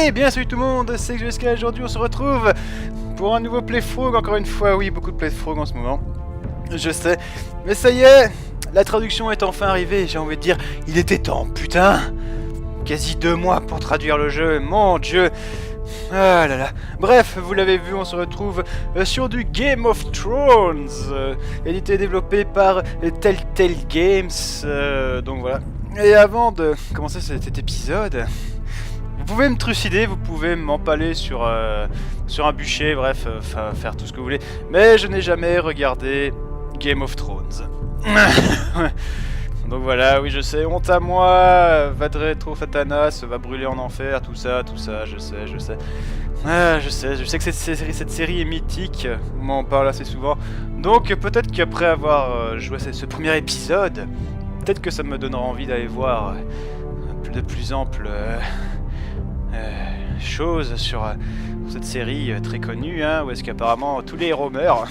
Et bien salut tout le monde, c'est ExVSK. Aujourd'hui on se retrouve pour un nouveau playthrough. Encore une fois, oui, beaucoup de playthrough en ce moment, je sais. Mais ça y est, la traduction est enfin arrivée. J'ai envie de dire, il était temps, putain. Quasi 2 mois pour traduire le jeu, mon dieu. Ah là là. Bref, vous l'avez vu, on se retrouve sur du Game of Thrones, édité et développé par Telltale Games. Donc voilà. Et avant de commencer cet épisode, vous pouvez me trucider, vous pouvez m'empaler sur un bûcher, bref, faire tout ce que vous voulez. Mais je n'ai jamais regardé Game of Thrones. Donc voilà, oui je sais, honte à moi, Vadre trop Fatanas va brûler en enfer, tout ça, je sais. Ah, je sais que cette série est mythique, on m'en parle assez souvent. Donc peut-être qu'après avoir joué ce premier épisode, peut-être que ça me donnera envie d'aller voir de plus amples choses sur cette série très connue, hein, où est-ce qu'apparemment tous les héros meurent.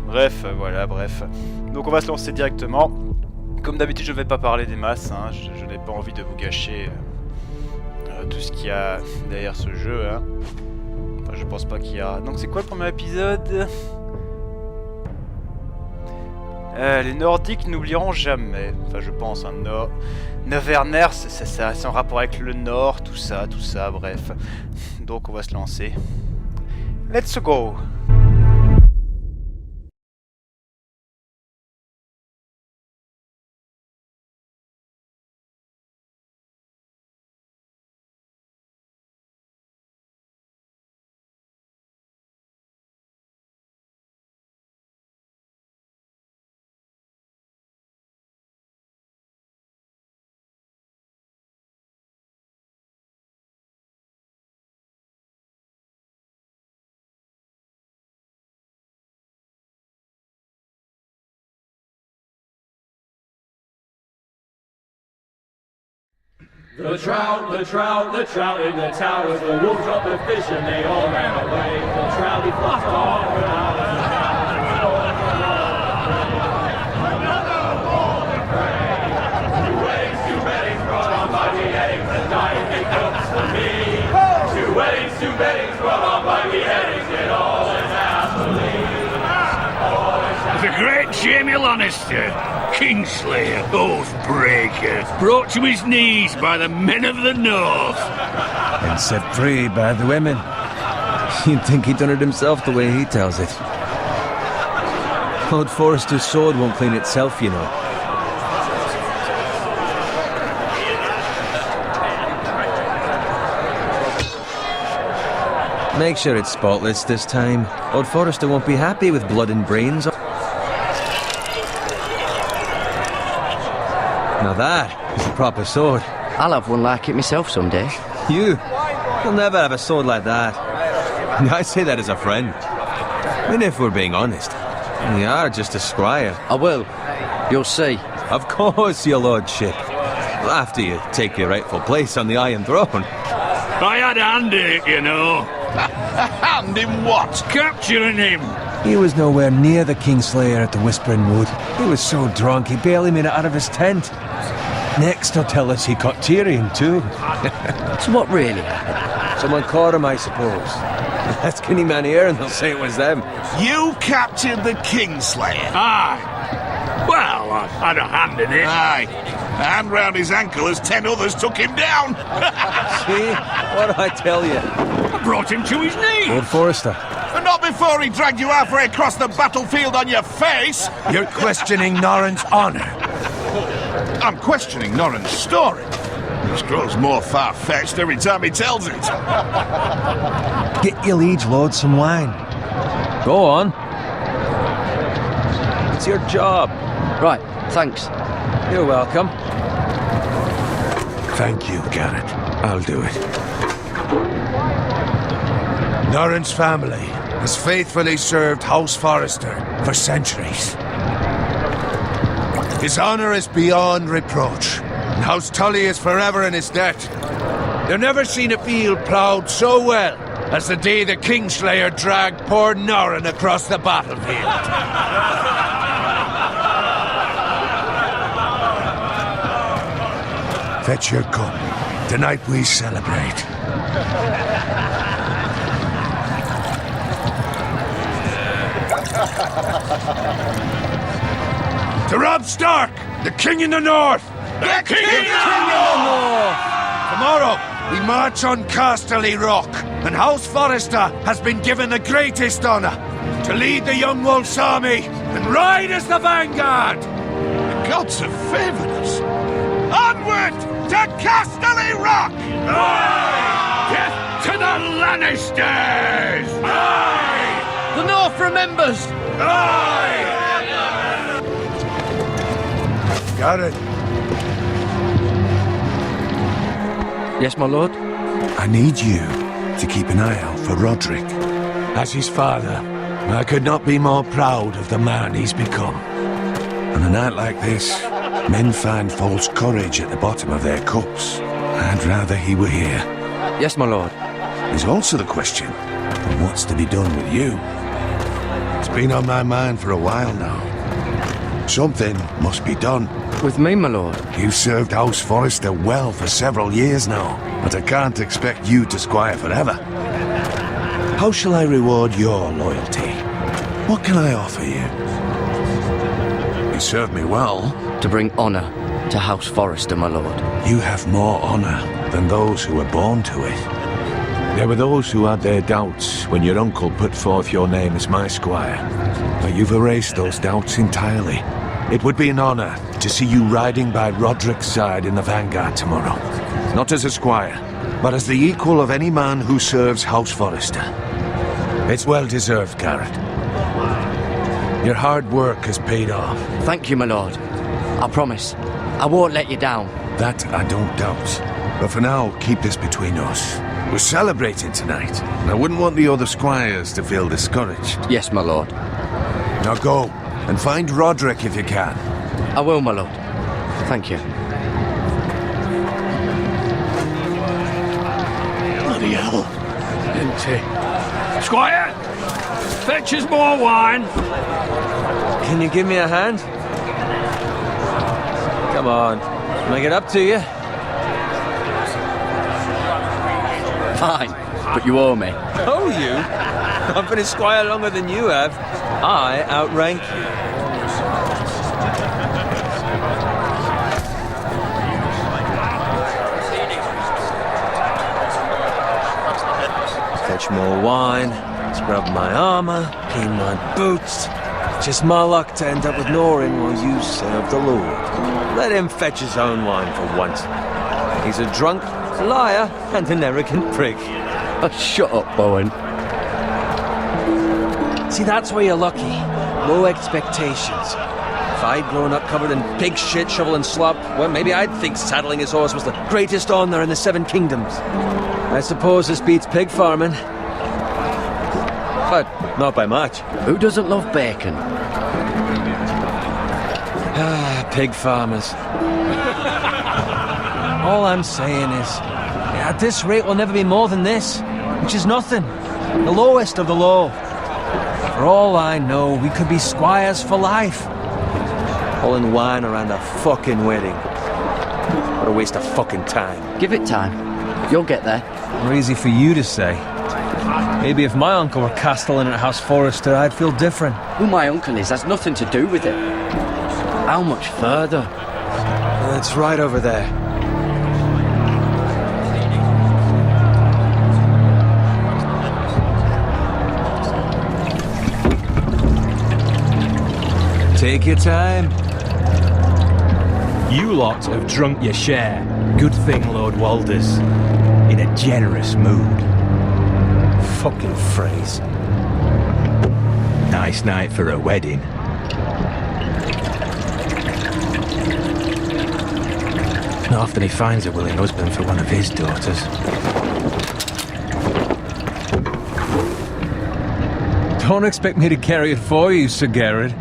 Bref, voilà, bref. Donc on va se lancer directement. Comme d'habitude, je ne vais pas parler des masses, hein. Je n'ai pas envie de vous gâcher tout ce qu'il y a derrière ce jeu, hein. Enfin, je pense pas qu'il y a... Donc c'est quoi le premier épisode? Les Nordiques n'oublieront jamais. Enfin, je pense, hein, Werner, c'est en rapport avec le Nord, tout ça, bref. Donc on va se lancer. Let's go! The trout in the towers, the wolf dropped the fish and they all ran away. The trout he flopped off without another bowl of prey. 2 weddings, 2 beddings brought on by beheadings, and dying big cooks for me. 2 weddings, 2 beddings brought on by beheadings, and all is happily. The great Jaime Lannister, Kingslayer, Oathbreaker, brought to his knees by the men of the North. And set free by the women. You'd think he'd done it himself the way he tells it. Old Forrester's sword won't clean itself, you know. Make sure it's spotless this time. Old Forrester won't be happy with blood and brains. Now that is a proper sword. I'll have one like it myself someday. You'll never have a sword like that. I say that as a friend. And if we're being honest, you are just a squire. I will. You'll see. Of course, your lordship. After you take your rightful place on the Iron Throne. I had a hand in it, you know. A hand in what? Capturing him. He was nowhere near the Kingslayer at the Whispering Wood. He was so drunk he barely made it out of his tent. Next he'll tell us he caught Tyrion too. So what really happened? Someone caught him, I suppose. Ask any man here and they'll say it was them. You captured the Kingslayer? Aye. Well, I had a hand in it. Aye. A hand round his ankle as 10 others took him down. See? What do I tell you? I brought him to his knees. Old Forrester. But not before he dragged you halfway across the battlefield on your face. You're questioning Norrin's honor. I'm questioning Norrin's story. This grows more far-fetched every time he tells it. Get your liege lord some wine. Go on. It's your job. Right, thanks. You're welcome. Thank you, Garrett. I'll do it. Norrin's family has faithfully served House Forrester for centuries. His honor is beyond reproach, and House Tully is forever in his debt. They've never seen a field ploughed so well as the day the Kingslayer dragged poor Norrin across the battlefield. Fetch your gun. Tonight we celebrate. To Robb Stark, the King in the North! The King in the North! Tomorrow, we march on Casterly Rock, and House Forrester has been given the greatest honor to lead the Young Wolf's army and ride as the vanguard! The gods have favored us. Onward to Casterly Rock! Aye! Death to the Lannisters! Aye! The North remembers! Aye! Got it. Yes, my lord? I need you to keep an eye out for Roderick. As his father, I could not be more proud of the man he's become. On a night like this, men find false courage at the bottom of their cups. I'd rather he were here. Yes, my lord. There's also the question of what's to be done with you. It's been on my mind for a while now. Something must be done. With me, my lord? You've served House Forrester well for several years now, but I can't expect you to squire forever. How shall I reward your loyalty? What can I offer you? You served me well. To bring honour to House Forrester, my lord. You have more honour than those who were born to it. There were those who had their doubts when your uncle put forth your name as my squire. But you've erased those doubts entirely. It would be an honour to see you riding by Roderick's side in the vanguard tomorrow. Not as a squire, but as the equal of any man who serves House Forrester. It's well deserved, Garrett. Your hard work has paid off. Thank you, my lord. I promise. I won't let you down. That I don't doubt. But for now, keep this between us. We're celebrating tonight, and I wouldn't want the other squires to feel discouraged. Yes, my lord. Now go, and find Roderick if you can. I will, my lord. Thank you. Bloody hell. Empty. Squire! Fetch us more wine! Can you give me a hand? Come on, make it up to you. Fine, but you owe me. Oh, you? I've been a squire longer than you have. I outrank you. Fetch more wine, scrub my armor, clean my boots. Just my luck to end up with Norin while you serve the Lord. Let him fetch his own wine for once. He's a drunk, liar, and an arrogant prick. Oh, shut up, Bowen. See, that's where you're lucky. Low expectations. If I'd grown up covered in pig shit, shovel and slop, well, maybe I'd think saddling his horse was the greatest honour in the Seven Kingdoms. I suppose this beats pig farming. But not by much. Who doesn't love bacon? Ah, pig farmers. All I'm saying is, at this rate we'll never be more than this, which is nothing. The lowest of the low. For all I know, we could be squires for life. Pulling wine around a fucking wedding. What a waste of fucking time. Give it time. You'll get there. More easy for you to say. Maybe if my uncle were castellan at House Forrester, I'd feel different. Who my uncle is has nothing to do with it. How much further? It's right over there. Take your time. You lot have drunk your share. Good thing Lord Walder's in a generous mood. Fucking phrase. Nice night for a wedding. Not often he finds a willing husband for one of his daughters. Don't expect me to carry it for you, Sir Garrett.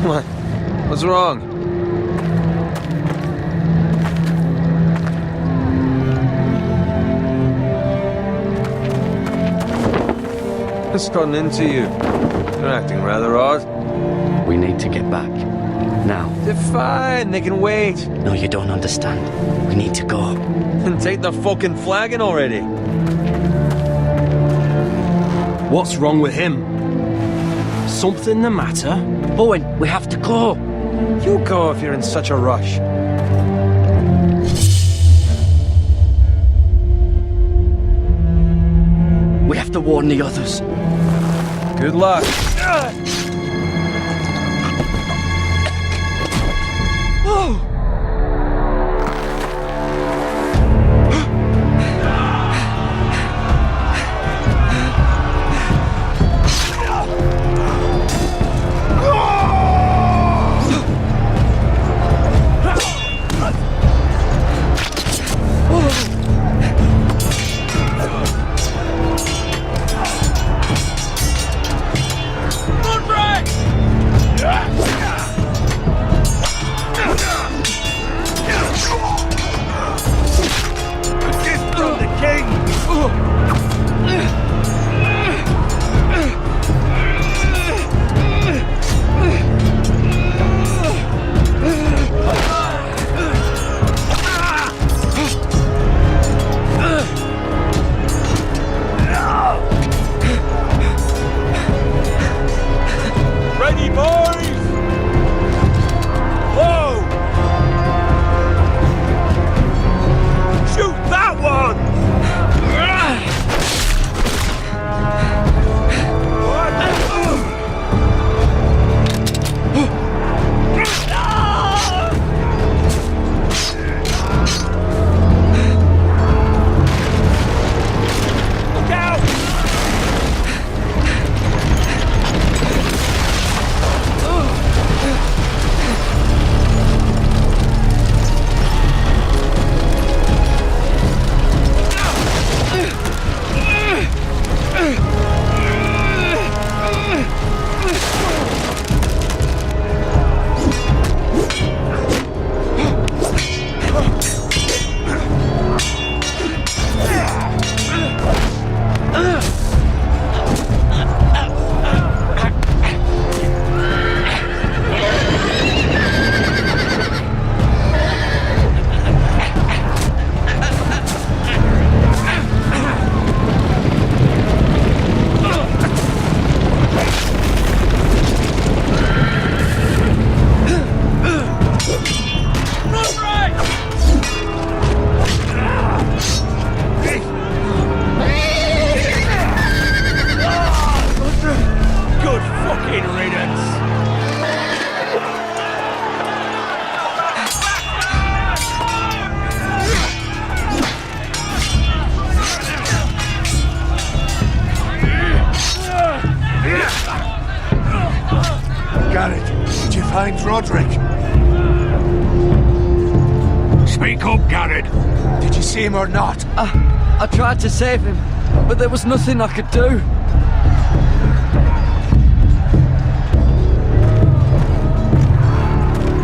What? What's wrong? What's gotten into you? You're acting rather odd. We need to get back. Now. They're fine, they can wait. No, you don't understand. We need to go. And take the fucking flagon already. What's wrong with him? Something the matter? Owen, we have to go. You go if you're in such a rush. We have to warn the others. Good luck. Oh! find Roderick? Speak up, Garrett. Did you see him or not? I tried to save him, but there was nothing I could do.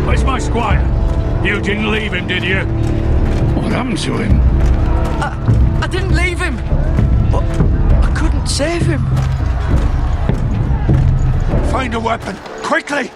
Where's my squire? You didn't leave him, did you? What happened to him? I didn't leave him, but I couldn't save him. Find a weapon, quickly!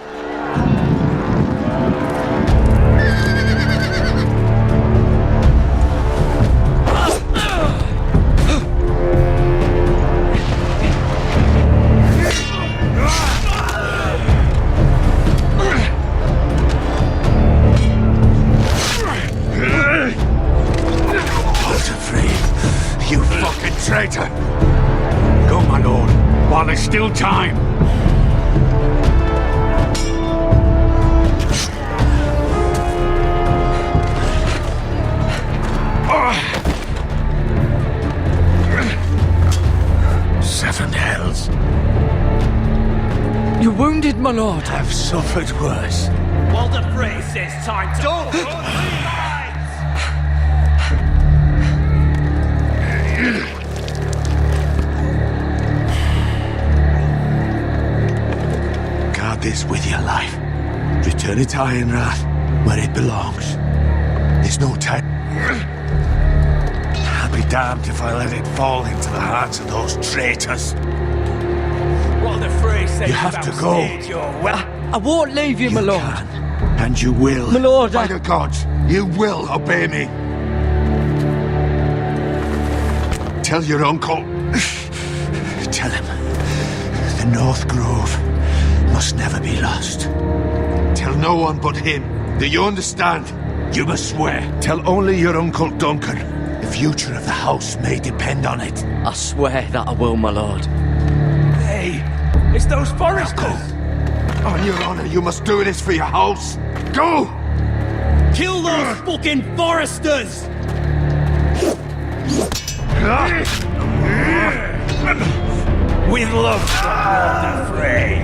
You fucking traitor! Go, my lord, while there's still time. Seven hells. You're wounded, my lord. I've suffered worse. While the phrase says time to... Don't! Guard this with your life. Return it to Ironrath, where it belongs. There's no time. I'll be damned if I let it fall into the hands of those traitors. While the phrase says You have to go. I won't leave you, my lord. Can. And you will. My lord, By the gods, you will obey me. Tell your uncle. Tell him the North Grove must never be lost. Tell no one but him. Do you understand? You must swear. Tell only your Uncle Duncan. The future of the house may depend on it. I swear that I will, my lord. Hey, it's those foresters! On your honor, you must do this for your house. Go! Kill those fucking foresters! With love from the fray.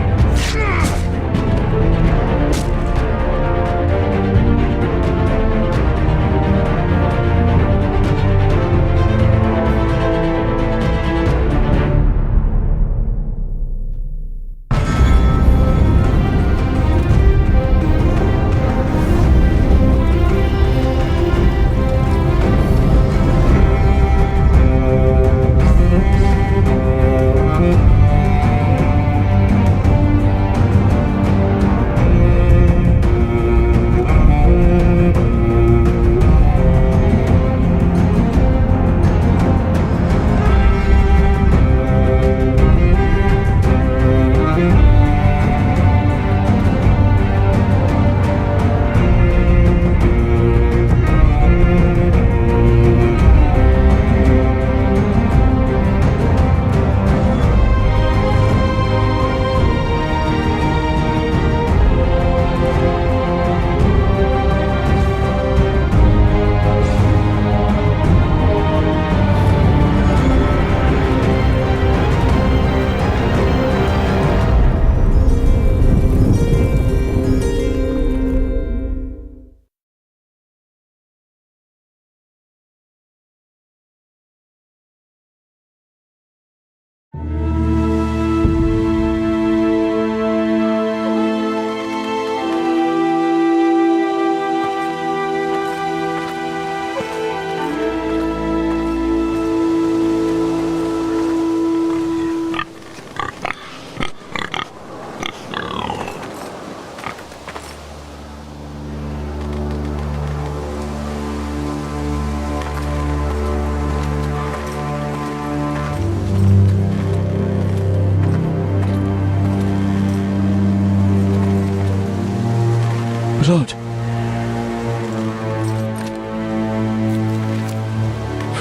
Lord.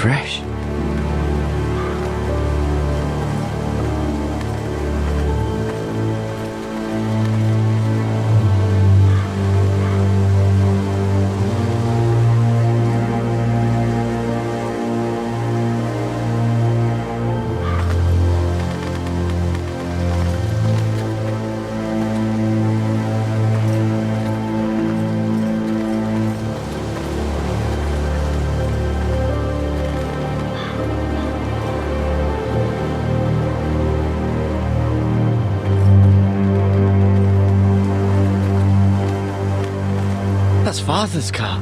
Fresh. That's Father's car.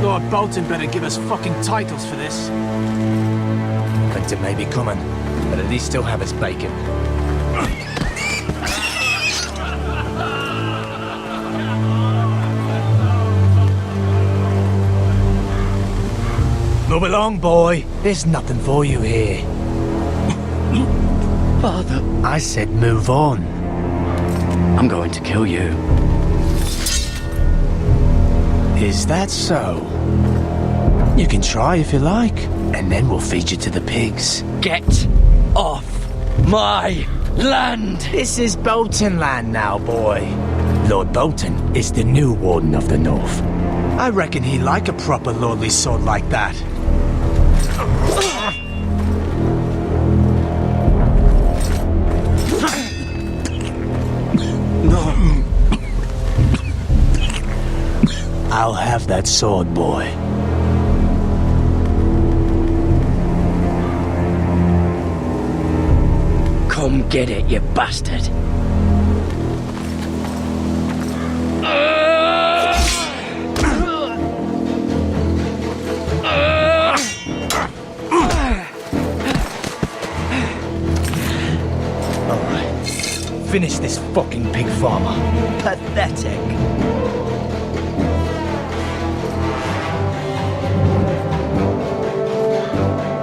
Lord Bolton better give us fucking titles for this. Winter may be coming, but at least still have his bacon. Move along, boy. There's nothing for you here. Father, I said move on. I'm going to kill you. Is that so? You can try if you like, and then we'll feed you to the pigs. Get off my land! This is Bolton land now, boy. Lord Bolton is the new Warden of the North. I reckon he'd like a proper lordly sword like that. I'll have that sword, boy. Come get it, you bastard. finish this fucking pig farmer. Pathetic.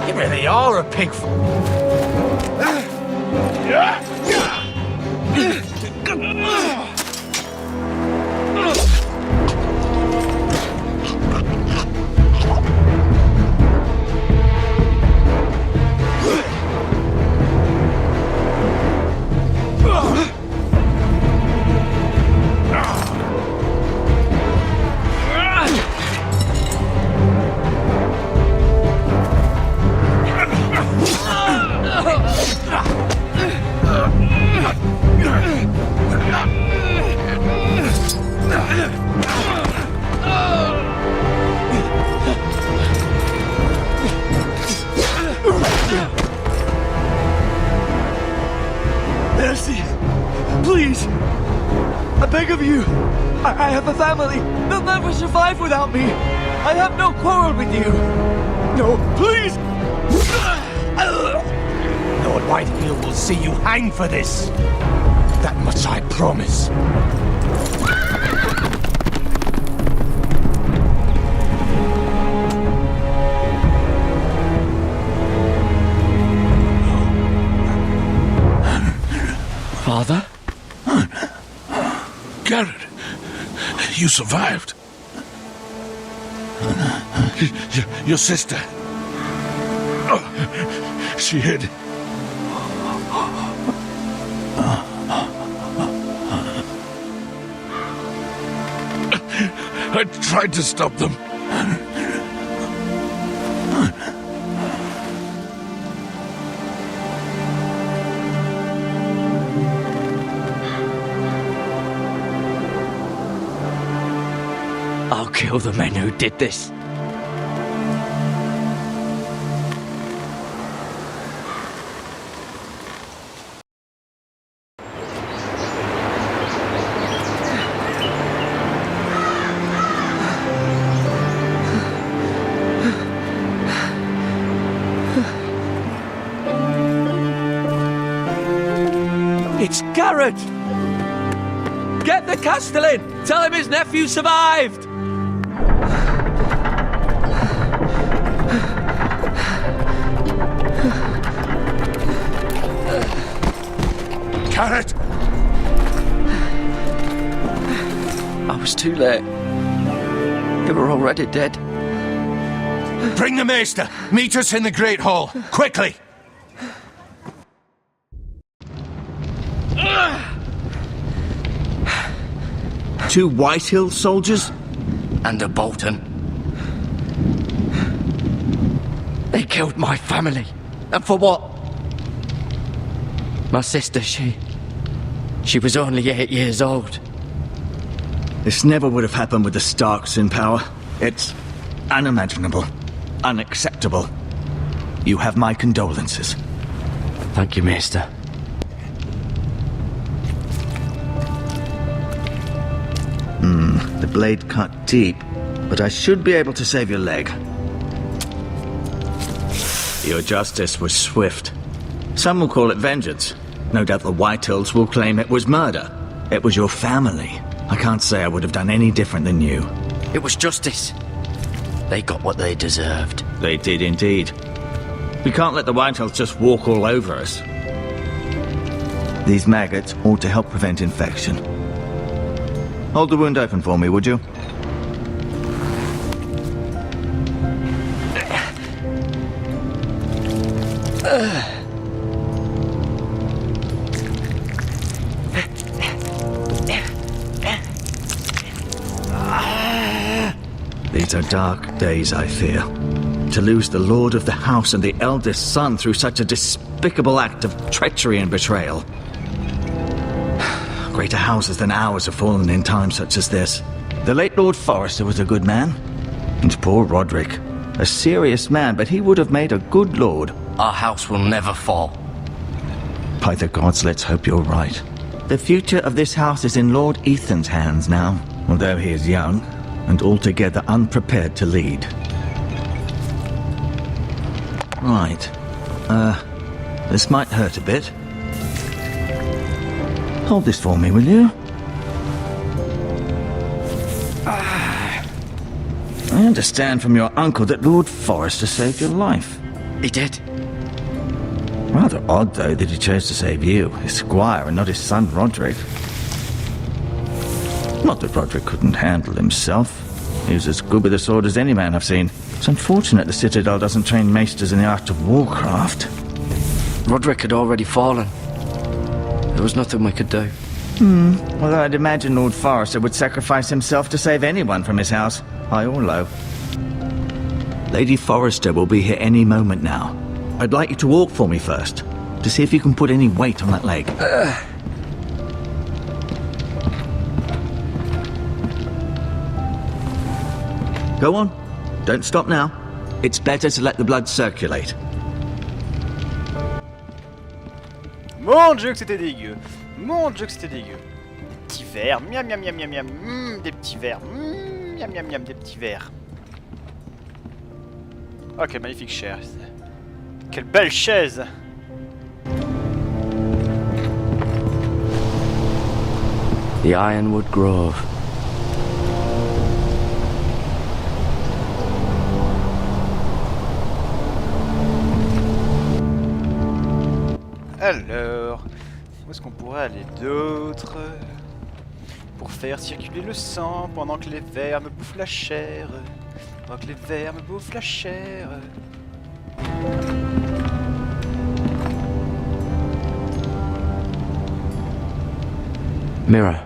You really are a pig Mercy! Please! I beg of you! I have a family! They'll never survive without me! I have no quarrel with you! No, please! Lord Whitehill will see you hang for this! That much I promise. Father? Garrett, you survived. Your sister. Oh, she hid. I tried to stop them. I'll kill the men who did this. It's Garrett! Get the Castellan! Tell him his nephew survived! Garrett! I was too late. They were already dead. Bring the Maester! Meet us in the Great Hall! Quickly! Two Whitehill soldiers? And a Bolton. They killed my family. And for what? My sister, she was only 8 years old. This never would have happened with the Starks in power. It's unimaginable. Unacceptable. You have my condolences. Thank you, Maester. The blade cut deep, but I should be able to save your leg. Your justice was swift. Some will call it vengeance. No doubt the Whitehills will claim it was murder. It was your family. I can't say I would have done any different than you. It was justice. They got what they deserved. They did indeed. We can't let the Whitehills just walk all over us. These maggots ought to help prevent infection. Hold the wound open for me, would you? These are dark days, I fear. To lose the lord of the house and the eldest son through such a despicable act of treachery and betrayal. Greater houses than ours have fallen in times such as this. The late Lord Forrester was a good man. And poor Roderick. A serious man, but he would have made a good lord. Our house will never fall. By the gods, let's hope you're right. The future of this house is in Lord Ethan's hands now, although he is young and altogether unprepared to lead. Right. This might hurt a bit. Hold this for me, will you? I understand from your uncle that Lord Forrester saved your life. He did. Rather odd, though, that he chose to save you, his squire, and not his son Roderick. Not that Roderick couldn't handle himself. He was as good with a sword as any man I've seen. It's unfortunate the Citadel doesn't train maesters in the art of warcraft. Roderick had already fallen. There was nothing we could do. Although I'd imagine Lord Forrester would sacrifice himself to save anyone from his house, high or low. Lady Forrester will be here any moment now. I'd like you to walk for me first, to see if you can put any weight on that leg. Go on. Don't stop now. It's better to let the blood circulate. Mon Dieu que c'était dégueu. Mon Dieu que c'était dégueu. Petits vers, miam miam miam miam miam, des petits vers, miam miam miam, des petits vers. Oh, quelle magnifique chaise. Quelle belle chaise. The Ironwood Grove. Alors, où est-ce qu'on pourrait aller d'autre pour faire circuler le sang pendant que les vers me bouffent la chair? Pendant que les vers me bouffent la chair. Mirror.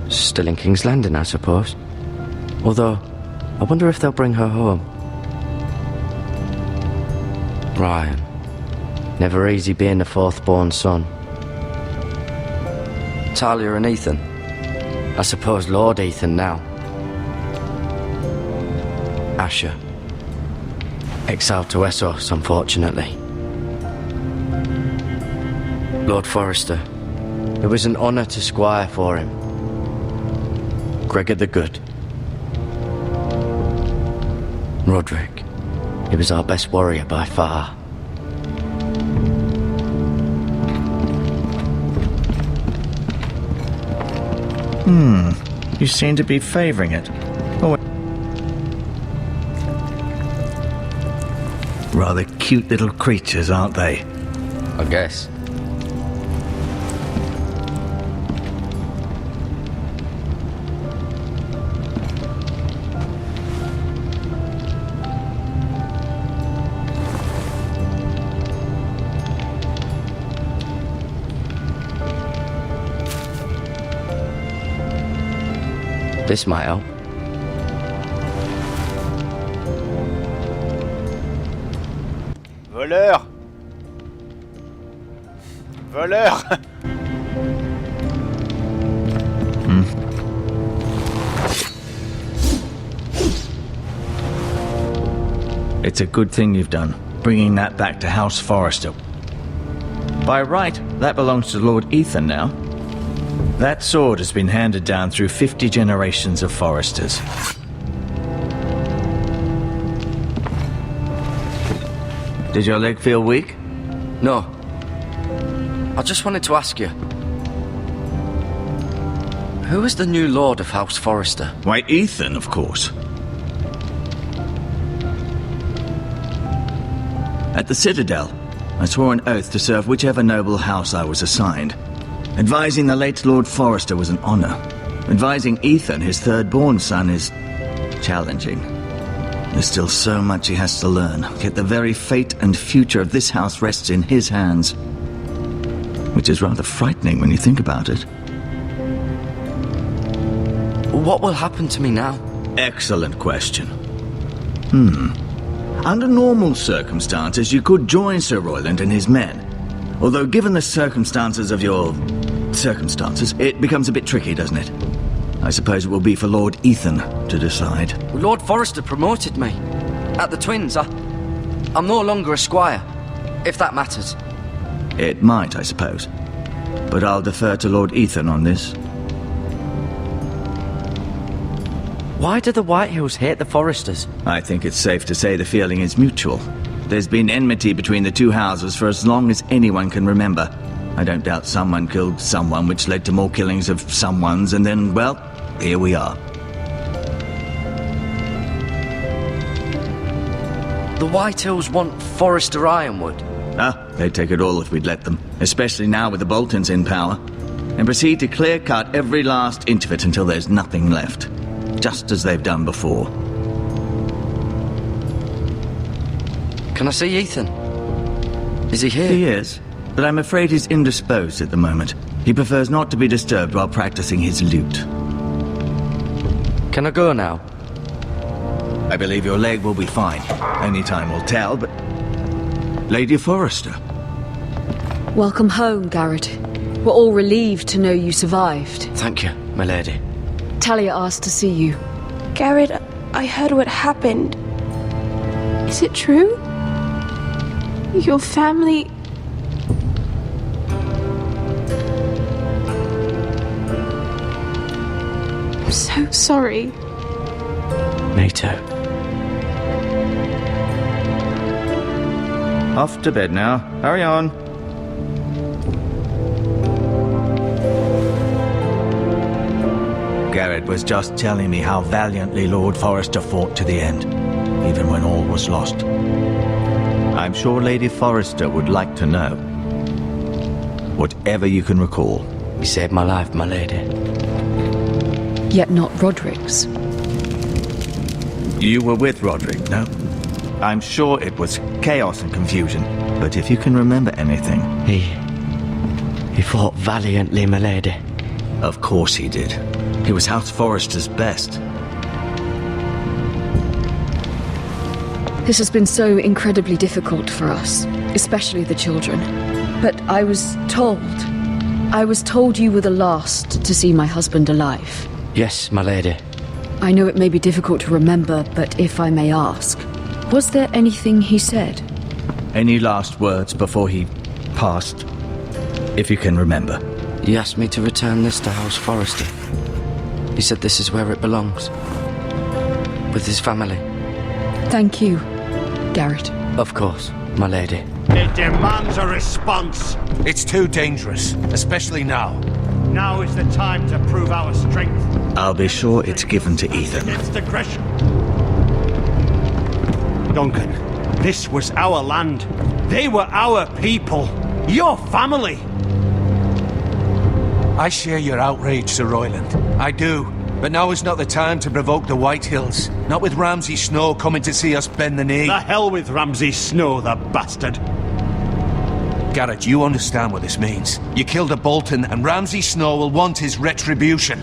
Still in King's Landing, I suppose. Although, I wonder if they'll bring her home. Ryan. Never easy being the fourth-born son. Talia and Ethan. I suppose Lord Ethan now. Asher. Exiled to Essos, unfortunately. Lord Forrester. It was an honour to squire for him. Gregor the Good. Roderick. He was our best warrior by far. You seem to be favouring it. Oh, rather cute little creatures, aren't they? I guess. This might help. Voleur! Voleur! It's a good thing you've done, bringing that back to House Forrester. By right, that belongs to Lord Ethan now. That sword has been handed down through 50 generations of Forresters. Did your leg feel weak? No. I just wanted to ask you. Who is the new Lord of House Forrester? Why, Ethan, of course. At the Citadel, I swore an oath to serve whichever noble house I was assigned. Advising the late Lord Forrester was an honour. Advising Ethan, his third-born son, is challenging. There's still so much he has to learn, yet the very fate and future of this house rests in his hands. Which is rather frightening when you think about it. What will happen to me now? Excellent question. Under normal circumstances, you could join Sir Royland and his men. Although given the circumstances of your circumstances, it becomes a bit tricky, doesn't it? I suppose it will be for Lord Ethan to decide. Lord Forrester promoted me. At the Twins, I'm no longer a squire, if that matters. It might, I suppose. But I'll defer to Lord Ethan on this. Why do the Whitehills hate the Forresters? I think it's safe to say the feeling is mutual. There's been enmity between the two houses for as long as anyone can remember. I don't doubt someone killed someone, which led to more killings of someones, and then, well, here we are. The Whitehills want Forrester Ironwood. They'd take it all if we'd let them, especially now with the Boltons in power, and proceed to clear-cut every last inch of it until there's nothing left, just as they've done before. Can I see Ethan? Is he here? He is, but I'm afraid he's indisposed at the moment. He prefers not to be disturbed while practicing his lute. Can I go now? I believe your leg will be fine. Only time will tell, but... Lady Forrester. Welcome home, Garrett. We're all relieved to know you survived. Thank you, my lady. Talia asked to see you. Garrett, I heard what happened. Is it true? Your family... I'm so sorry. Me too. Off to bed now. Hurry on. Garrett was just telling me how valiantly Lord Forrester fought to the end, even when all was lost. I'm sure Lady Forrester would like to know. Whatever you can recall. You saved my life, my lady. Yet not Roderick's. You were with Roderick, no? I'm sure it was chaos and confusion, but if you can remember anything... He fought valiantly, my lady. Of course he did. He was House Forrester's best. This has been so incredibly difficult for us, especially the children. But I was told you were the last to see my husband alive. Yes, my lady. I know it may be difficult to remember, but if I may ask, was there anything he said? Any last words before he passed? If you can remember. He asked me to return this to House Forrester. He said this is where it belongs. With his family. Thank you, Garrett. Of course, my lady. It demands a response. It's too dangerous, especially now. Now is the time to prove our strength. I'll be sure it's given to Ethan. Against aggression. Duncan, this was our land. They were our people. Your family. I share your outrage, Sir Royland. I do. But now is not the time to provoke the Whitehills. Not with Ramsay Snow coming to see us bend the knee. The hell with Ramsay Snow, the bastard. Garrett, you understand what this means. You killed a Bolton, and Ramsay Snow will want his retribution.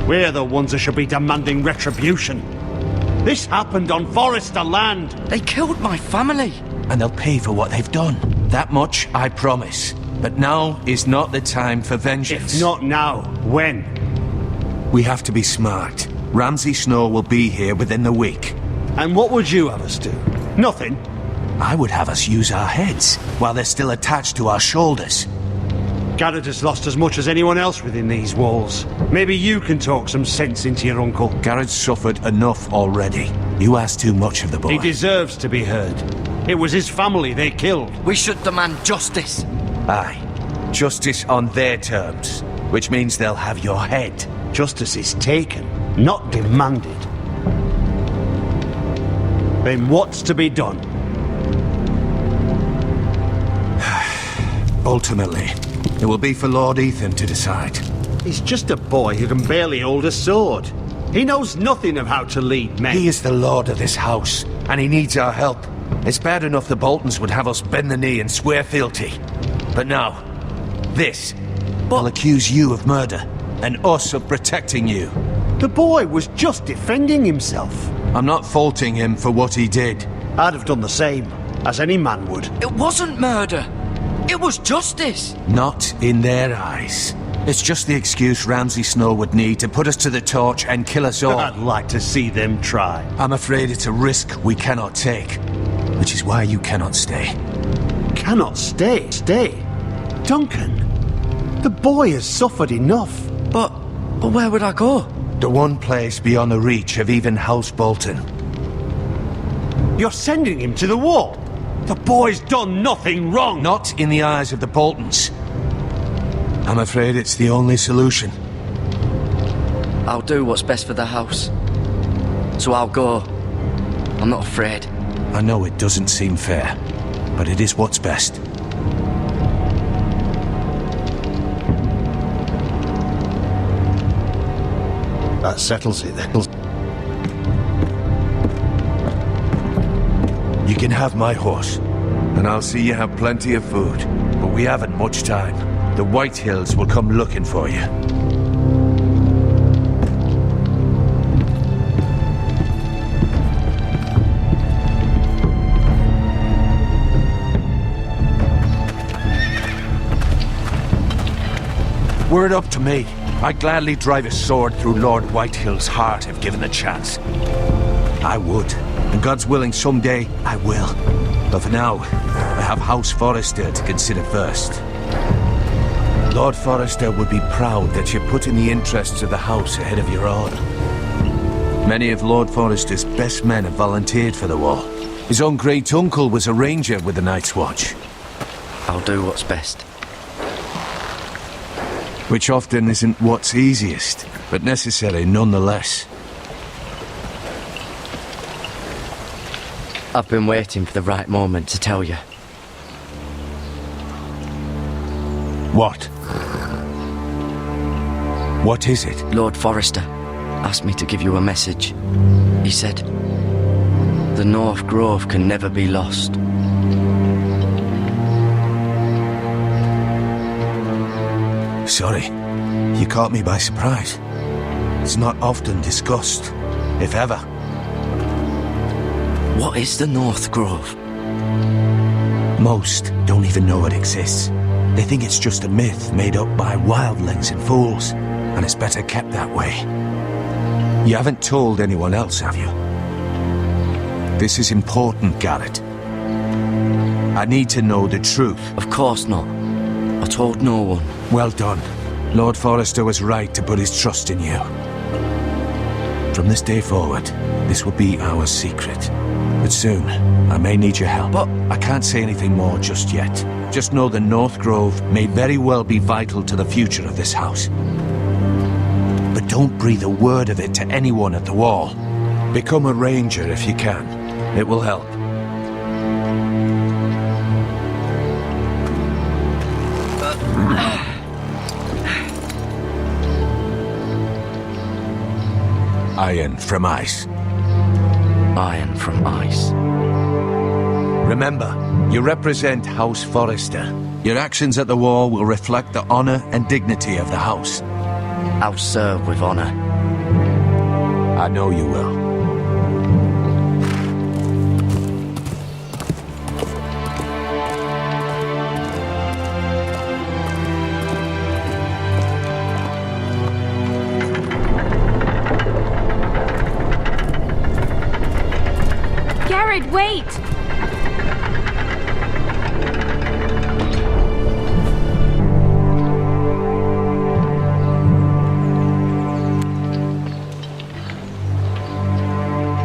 We're the ones that should be demanding retribution. This happened on Forrester land. They killed my family. And they'll pay for what they've done. That much, I promise. But now is not the time for vengeance. If not now, when? We have to be smart. Ramsay Snow will be here within the week. And what would you have us do? Nothing. I would have us use our heads, while they're still attached to our shoulders. Garrett has lost as much as anyone else within these walls. Maybe you can talk some sense into your uncle. Garrett's suffered enough already. You ask too much of the boy. He deserves to be heard. It was his family they killed. We should demand justice. Aye. Justice on their terms, which means they'll have your head. Justice is taken, not demanded. Then what's to be done? Ultimately, it will be for Lord Ethan to decide. He's just a boy who can barely hold a sword. He knows nothing of how to lead men. He is the lord of this house, and he needs our help. It's bad enough the Boltons would have us bend the knee and swear fealty. But now, this will accuse you of murder, and us of protecting you. The boy was just defending himself. I'm not faulting him for what he did. I'd have done the same, as any man would. It wasn't murder. It was justice. Not in their eyes. It's just the excuse Ramsay Snow would need to put us to the torch and kill us all. I'd like to see them try. I'm afraid it's a risk we cannot take, which is why you cannot stay. Cannot stay? Stay? Duncan, the boy has suffered enough. But where would I go? The one place beyond the reach of even House Bolton. You're sending him to the wall? The boy's done nothing wrong! Not in the eyes of the Boltons. I'm afraid it's the only solution. I'll do what's best for the house. So I'll go. I'm not afraid. I know it doesn't seem fair, but it is what's best. That settles it then. You can have my horse, and I'll see you have plenty of food. But we haven't much time. The White Hills will come looking for you. Were it up to me, I'd gladly drive a sword through Lord Whitehill's heart if given the chance. I would, and God's willing someday I will. But for now, I have House Forrester to consider first. Lord Forrester would be proud that you're putting the interests of the house ahead of your own. Many of Lord Forrester's best men have volunteered for the war. His own great-uncle was a ranger with the Night's Watch. I'll do what's best. Which often isn't what's easiest, but necessary nonetheless. I've been waiting for the right moment to tell you. What? What is it? Lord Forrester asked me to give you a message. He said, the North Grove can never be lost. Sorry, you caught me by surprise. It's not often discussed, if ever. What is the North Grove? Most don't even know it exists. They think it's just a myth made up by wildlings and fools, and it's better kept that way. You haven't told anyone else, have you? This is important, Garrett. I need to know the truth. Of course not. I told no one. Well done. Lord Forrester was right to put his trust in you. From this day forward, this will be our secret. But soon, I may need your help. But I can't say anything more just yet. Just know the North Grove may very well be vital to the future of this house. But don't breathe a word of it to anyone at the wall. Become a ranger if you can. It will help. Iron from ice. Iron from ice. Remember, you represent House Forrester. Your actions at the wall will reflect the honor and dignity of the house. I'll serve with honor. I know you will. Wait!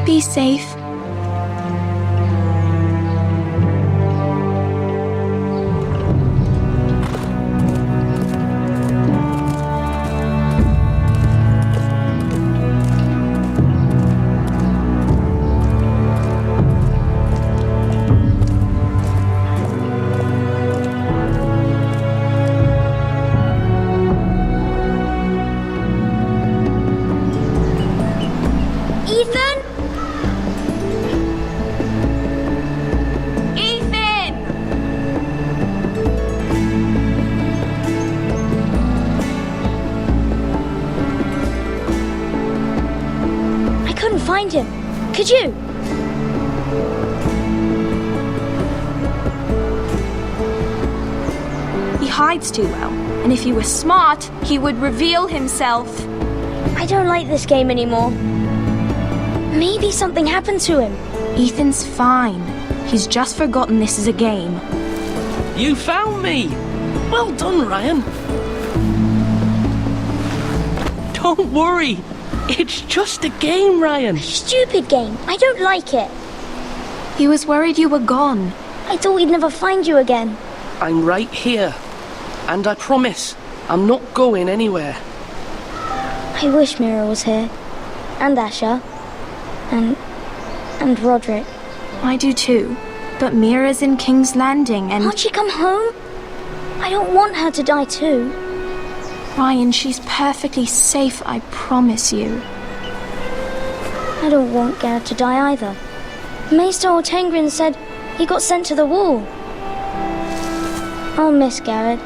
Be safe. Find him. Could you? He hides too well, and if he were smart, he would reveal himself. I don't like this game anymore. Maybe something happened to him. Ethan's fine. He's just forgotten this is a game. You found me! Well done, Ryan. Don't worry. It's just a game, Ryan. Stupid game. I don't like it. He was worried you were gone. I thought we'd never find you again. I'm right here. And I promise, I'm not going anywhere. I wish Mira was here. And Asher. And Roderick. I do too. But Mira's in King's Landing and... Can't she come home? I don't want her to die too. Ryan, she's perfectly safe, I promise you. I don't want Garrett to die either. Maester Ortengrin said he got sent to the wall. I'll miss Garrett.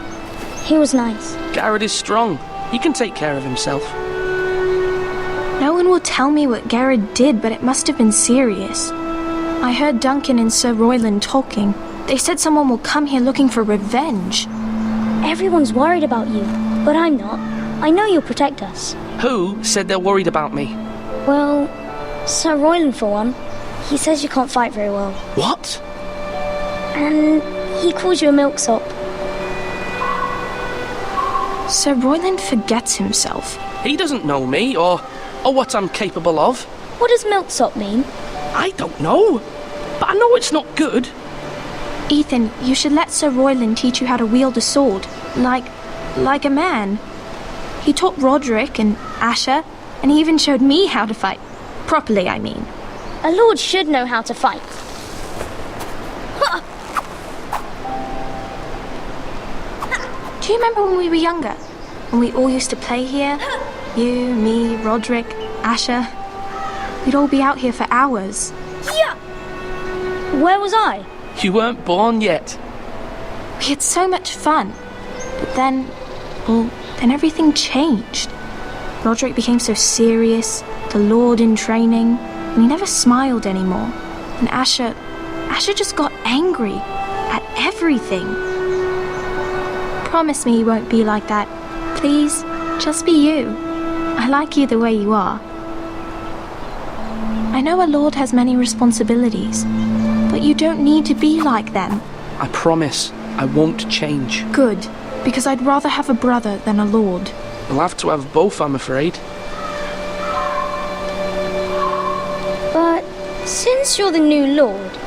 He was nice. Garrett is strong. He can take care of himself. No one will tell me what Garrett did, but it must have been serious. I heard Duncan and Sir Royland talking. They said someone will come here looking for revenge. Everyone's worried about you, but I'm not. I know you'll protect us. Who said they're worried about me? Well, Sir Royland for one. He says you can't fight very well. What? And he calls you a milksop. Sir Royland forgets himself. He doesn't know me, or what I'm capable of. What does milksop mean? I don't know, but I know it's not good. Ethan, you should let Sir Royland teach you how to wield a sword, like a man. He taught Roderick and Asher, and he even showed me how to fight. Properly, I mean. A lord should know how to fight. Do you remember when we were younger? When we all used to play here? You, me, Roderick, Asher. We'd all be out here for hours. Yeah! Where was I? You weren't born yet. We had so much fun. But then everything changed. Roderick became so serious, the Lord in training, and he never smiled anymore. And Asher just got angry at everything. Promise me you won't be like that. Please, just be you. I like you the way you are. I know a lord has many responsibilities, but you don't need to be like them. I promise I won't change. Good, because I'd rather have a brother than a lord. We'll have to have both, I'm afraid. But since you're the new lord,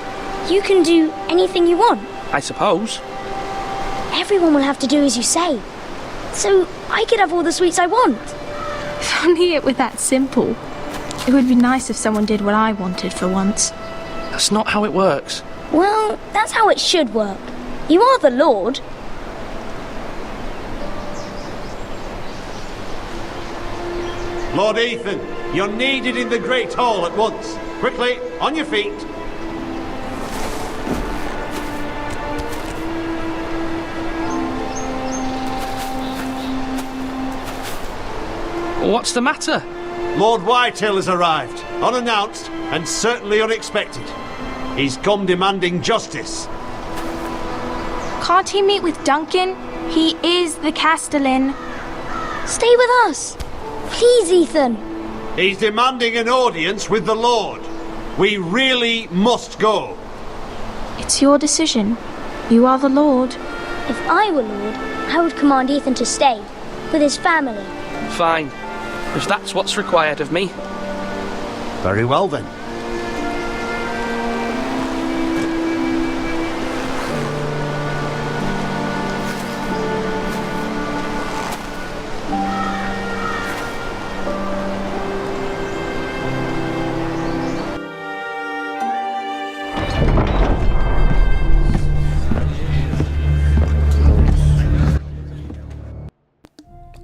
you can do anything you want. I suppose. Everyone will have to do as you say. So I could have all the sweets I want. If only it were that simple. It would be nice if someone did what I wanted for once. That's not how it works. Well, that's how it should work. You are the lord. Lord Ethan, you're needed in the Great Hall at once. Quickly, on your feet. What's the matter? Lord Whitetail has arrived, unannounced and certainly unexpected. He's come demanding justice. Can't he meet with Duncan? He is the Castellan. Stay with us. Please, Ethan. He's demanding an audience with the Lord. We really must go. It's your decision. You are the Lord. If I were Lord, I would command Ethan to stay with his family. Fine. If that's what's required of me. Very well then.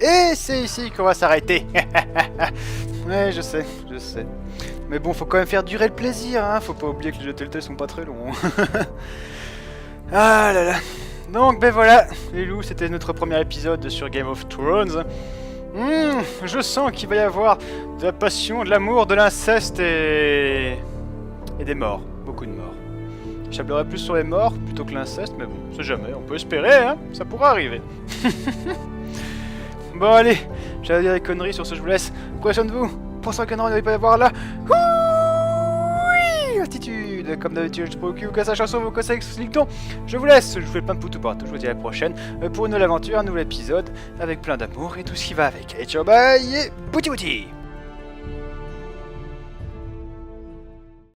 Et c'est ici qu'on va s'arrêter. Ouais, je sais. Mais bon, faut quand même faire durer le plaisir, hein. Faut pas oublier que les jeux Telltale sont pas très longs. Ah là là. Donc, ben voilà, les loups, c'était notre premier épisode sur Game of Thrones. Je sens qu'il va y avoir de la passion, de l'amour, de l'inceste et des morts. Beaucoup de morts. Je tablerai plus sur les morts plutôt que l'inceste, mais bon, on sait jamais, on peut espérer, hein. Ça pourra arriver. Bon allez, j'allais dire des conneries, sur ce je vous laisse. Prenez soin de vous, pensez qu'un an il ne va pas y avoir là. Ouiiii, attitude, comme d'habitude, je procure que sa chanson vos conseils Slickton. Je vous laisse, je vous fais plein de poutou partout, je vous dis à la prochaine pour une nouvelle aventure, un nouvel épisode, avec plein d'amour et tout ce qui va avec. Et ciao bye, et bouti bouti.